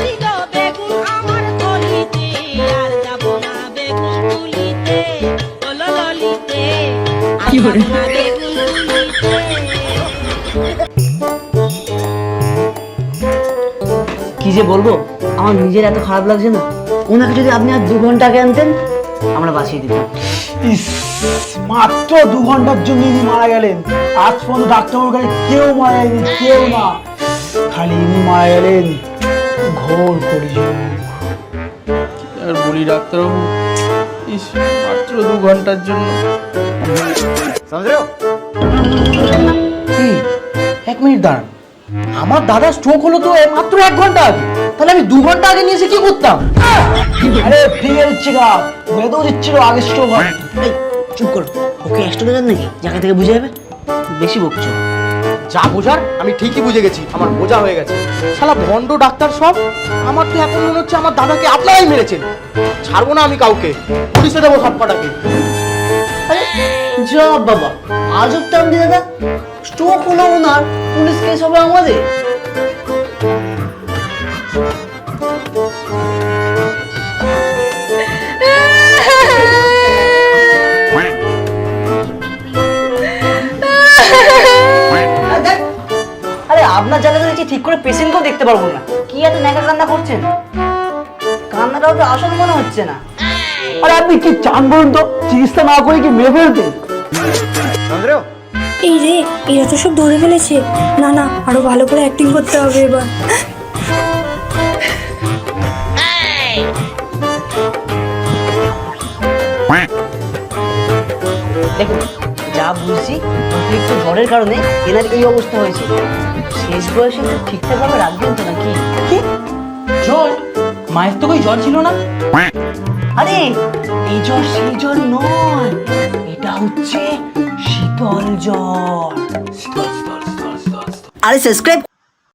দিল বেগুন আমার থলিতে, আর যাব না বেগুন তুলিতে, ও ললিতে, আর যাব না বেগুন তুলিতে। কি যে বলবো, আমার নিজের এত খারাপ লাগছে না। ওনাকে যদি আপনি আর 2 ঘন্টা আগে আনতেন, আমরা বাঁচিয়ে দিতাম। ইস, মাত্র 2 ঘন্টার জন্য ইনি মারা গেলেন। আজ পর্যন্ত ডাক্তারবাবুর কাছে কেউ মারা যায়নি, কেউ না, খালি ইনি মারা গেলেন। ঘোর কলিযুগ। আর বলি ডাক্তারবাবু, ইস, মাত্র 2 ঘন্টার জন্য। কি 1 মিনিট দাঁড়ান, আমার দাদা স্ট্রোক হলো তো মাত্র 1 ঘন্টা আগে, তাহলে আমি 2 ঘন্টা আগে নিয়ে এসে কি করতাম? আরে ফিরে দিচ্ছে গা, বেদও দিচ্ছিল আগে স্ট্রোক হয়। এই চুপ কর, ওকে অ্যাস্ট্রোলজার নাকি যাকে থেকে বুঝে যাবে? বেশি বকছো। যা বোঝার আমি ঠিকই বুঝে গেছি, আমার বোঝা হয়ে গেছে। শালা ভণ্ড ডাক্তার সব। আমার তো এখন মনে হচ্ছে আমার দাদাকে আপনারাই মেরেছেন। ছাড়বো না আমি কাউকে, পুলিশে দেবো সব কটাকে। আরে যা বাবা, আজব টাইম দিয়ে দাদা, স্ট্রোক হলো ওনার, পুলিশ কেস হবে আমাদের। আরে আপনার জায়গা দেখছি ঠিক করে পেশেন্টকেও দেখতে পারবো না, কি এত ন্যাকা কান্না করছেন? কান্নাটাও তো আসল মনে হচ্ছে না। আরে আপনি কি চান বলুন তো, চিকিৎসা না করে কি মেরে ফেলতেন? এই রে, এরা তো সব ধরে ফেলেছে। না না, আরো ভালো করে অ্যাক্টিং করতে হবে এবার। দেখুন, যা বুঝছি অতিরিক্ত জ্বরের কারণে এনার এই অবস্থা হয়েছে। শেষ বয়সে তো ঠিকঠাক ভাবে রাখবেন তো নাকি? কি জ্বর? মায়ের তো কই জ্বর ছিল না। আরে এই জ্বর সেই জ্বর নয়, এটা হচ্ছে শীতল জ্বর। আরে সাবস্ক্রাইব